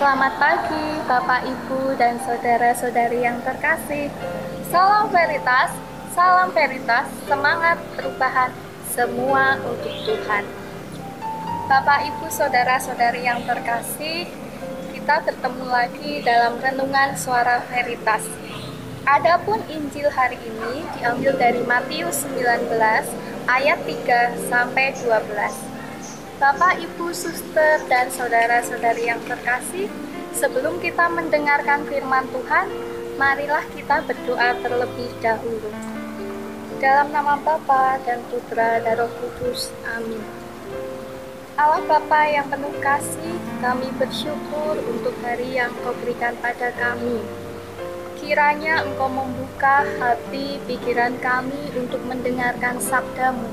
Selamat pagi, Bapak, Ibu, dan saudara-saudari yang terkasih. Salam veritas, semangat perubahan, semua untuk Tuhan. Bapak, Ibu, saudara-saudari yang terkasih, kita bertemu lagi dalam renungan suara veritas. Adapun Injil hari ini diambil dari Matius 19 ayat 3 sampai 12. Bapak, Ibu, suster, dan saudara-saudari yang terkasih, sebelum kita mendengarkan firman Tuhan, marilah kita berdoa terlebih dahulu. Dalam nama Bapa dan Putra dan Roh Kudus, amin. Allah Bapa yang penuh kasih, kami bersyukur untuk hari yang Kau berikan pada kami. Kiranya Engkau membuka hati pikiran kami untuk mendengarkan sabda-Mu,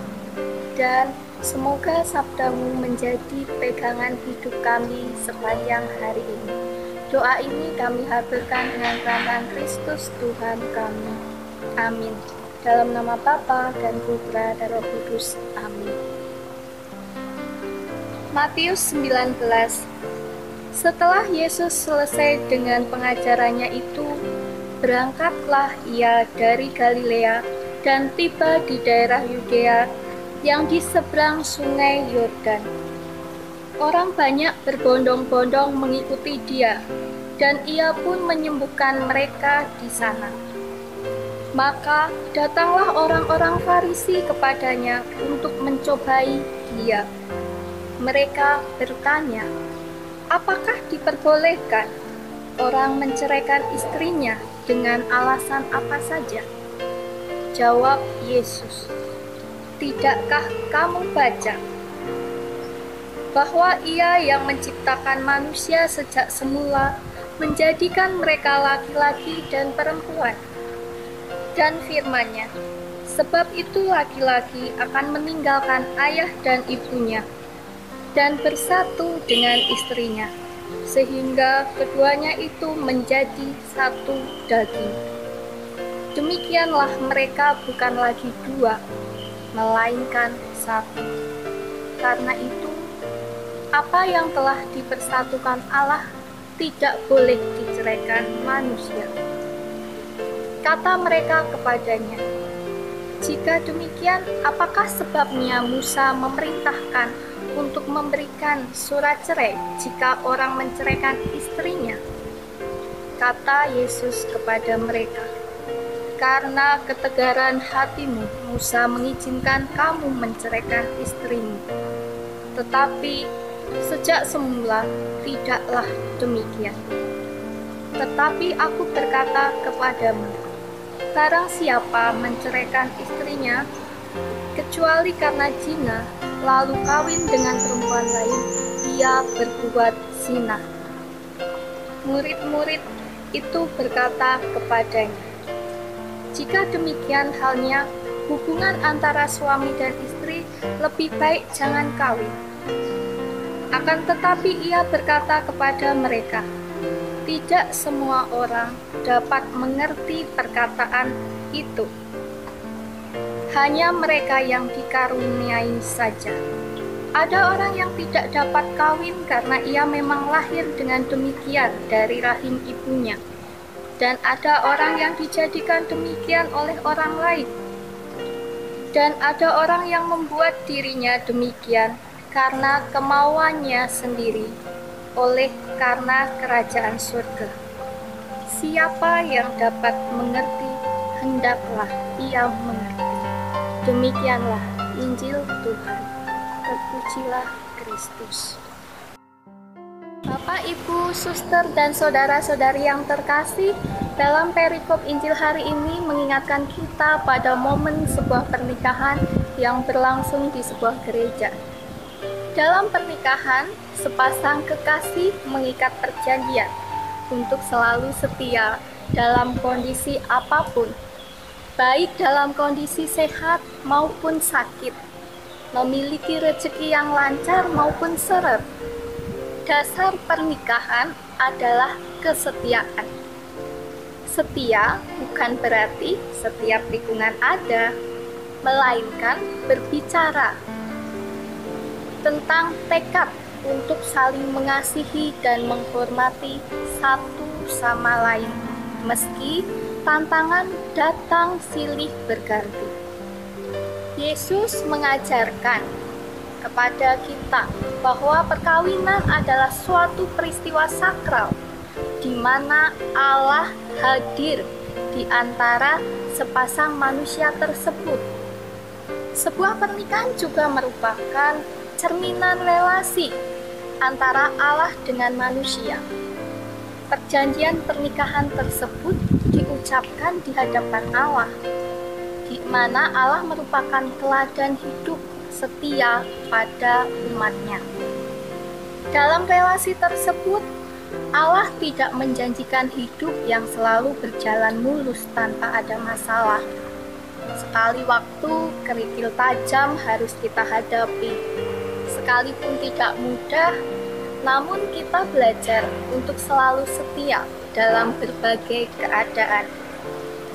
dan semoga sabda-Mu menjadi pegangan hidup kami sepanjang hari ini. Doa ini kami haturkan dengan nama Kristus Tuhan kami. Amin. Dalam nama Bapa dan Putra dan Roh Kudus. Amin. Matius 19. Setelah Yesus selesai dengan pengajarannya itu, berangkatlah ia dari Galilea dan tiba di daerah Yudea yang di seberang sungai Yordan. Orang banyak berbondong-bondong mengikuti dia, dan ia pun menyembuhkan mereka di sana. Maka datanglah orang-orang Farisi kepadanya untuk mencobai dia. Mereka bertanya, apakah diperbolehkan orang menceraikan istrinya dengan alasan apa saja? Jawab Yesus, tidakkah kamu baca bahwa Ia yang menciptakan manusia sejak semula menjadikan mereka laki-laki dan perempuan? Dan firman-Nya, sebab itu laki-laki akan meninggalkan ayah dan ibunya dan bersatu dengan istrinya, sehingga keduanya itu menjadi satu daging. Demikianlah mereka bukan lagi dua, melainkan satu. Karena itu, apa yang telah dipersatukan Allah tidak boleh diceraikan manusia. Kata mereka kepadanya, jika demikian, apakah sebabnya Musa memerintahkan untuk memberikan surat cerai jika orang menceraikan istrinya? Kata Yesus kepada mereka, karena ketegaran hatimu, Musa mengizinkan kamu menceraikan istrimu. Tetapi sejak semula tidaklah demikian. Tetapi aku berkata kepadamu, barang siapa menceraikan istrinya, kecuali karena zina, lalu kawin dengan perempuan lain, ia berbuat zina. Murid-murid itu berkata kepadanya, jika demikian halnya, hubungan antara suami dan istri lebih baik jangan kawin. Akan tetapi ia berkata kepada mereka, tidak semua orang dapat mengerti perkataan itu. Hanya mereka yang dikaruniai saja. Ada orang yang tidak dapat kawin karena ia memang lahir dengan demikian dari rahim ibunya. Dan ada orang yang dijadikan demikian oleh orang lain. Dan ada orang yang membuat dirinya demikian karena kemauannya sendiri, karena kerajaan surga. Siapa yang dapat mengerti, hendaklah ia mengerti. Demikianlah Injil Tuhan. Terpujilah Kristus. Bapak, Ibu, suster, dan saudara-saudari yang terkasih, dalam perikop Injil hari ini mengingatkan kita pada momen sebuah pernikahan yang berlangsung di sebuah gereja. Dalam pernikahan, sepasang kekasih mengikat perjanjian untuk selalu setia dalam kondisi apapun, baik dalam kondisi sehat maupun sakit, memiliki rezeki yang lancar maupun seret. Dasar pernikahan adalah kesetiaan. Setia bukan berarti setiap tikungan ada, melainkan berbicara tentang tekad untuk saling mengasihi dan menghormati satu sama lain, meski tantangan datang silih berganti. Yesus mengajarkan kepada kita bahwa perkawinan adalah suatu peristiwa sakral di mana Allah hadir di antara sepasang manusia tersebut. Sebuah pernikahan juga merupakan cerminan relasi antara Allah dengan manusia. Perjanjian pernikahan tersebut diucapkan di hadapan Allah, di mana Allah merupakan teladan hidup setia pada umatnya. Dalam relasi tersebut, Allah tidak menjanjikan hidup yang selalu berjalan mulus tanpa ada masalah. Sekali waktu kerikil tajam harus kita hadapi. Sekalipun tidak mudah, namun kita belajar untuk selalu setia dalam berbagai keadaan.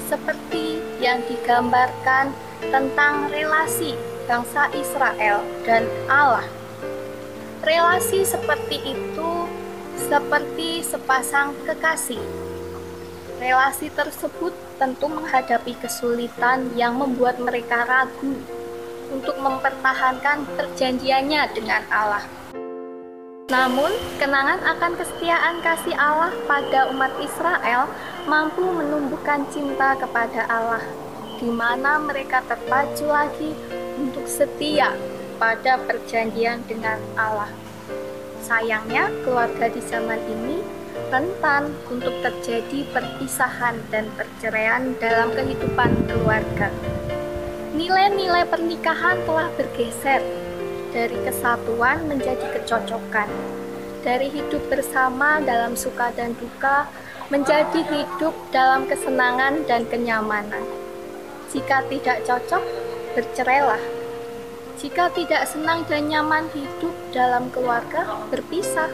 Seperti yang digambarkan tentang relasi bangsa Israel dan Allah. Relasi seperti itu seperti sepasang kekasih. Relasi tersebut tentu menghadapi kesulitan yang membuat mereka ragu untuk mempertahankan perjanjiannya dengan Allah. Namun, kenangan akan kesetiaan kasih Allah pada umat Israel mampu menumbuhkan cinta kepada Allah, di mana mereka terpacu lagi untuk setia pada perjanjian dengan Allah. Sayangnya, keluarga di zaman ini rentan untuk terjadi perpisahan dan perceraian dalam kehidupan keluarga. Nilai-nilai pernikahan telah bergeser dari kesatuan menjadi kecocokan, dari hidup bersama dalam suka dan duka menjadi hidup dalam kesenangan dan kenyamanan. Jika tidak cocok, bercerailah. Jika tidak senang dan nyaman hidup dalam keluarga, berpisah.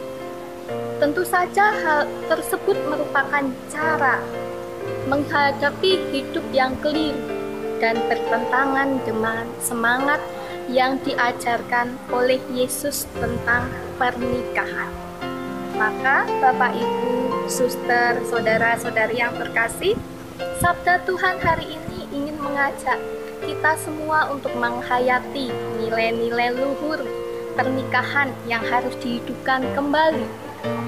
Tentu saja hal tersebut merupakan cara menghadapi hidup yang keliru dan bertentangan dengan semangat yang diajarkan oleh Yesus tentang pernikahan. Maka Bapak, Ibu, suster, saudara-saudari yang terkasih, Sabda Tuhan hari ini ingin mengajak kita semua untuk menghayati nilai-nilai luhur pernikahan yang harus dihidupkan kembali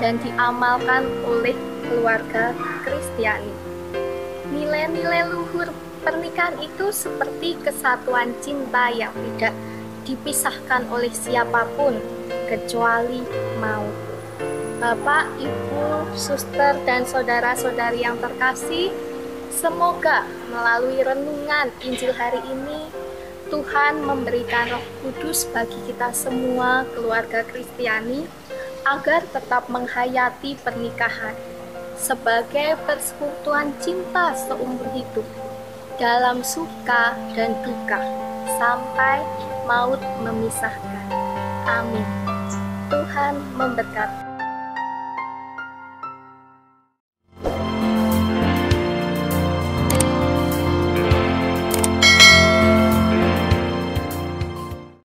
dan diamalkan oleh keluarga Kristiani. Nilai-nilai luhur pernikahan itu seperti kesatuan cinta yang tidak dipisahkan oleh siapapun kecuali maut. Bapak, Ibu, suster, dan saudara-saudari yang terkasih, semoga melalui renungan Injil hari ini, Tuhan memberikan Roh Kudus bagi kita semua keluarga Kristiani agar tetap menghayati pernikahan sebagai persekutuan cinta seumur hidup dalam suka dan duka sampai maut memisahkan. Amin. Tuhan memberkati.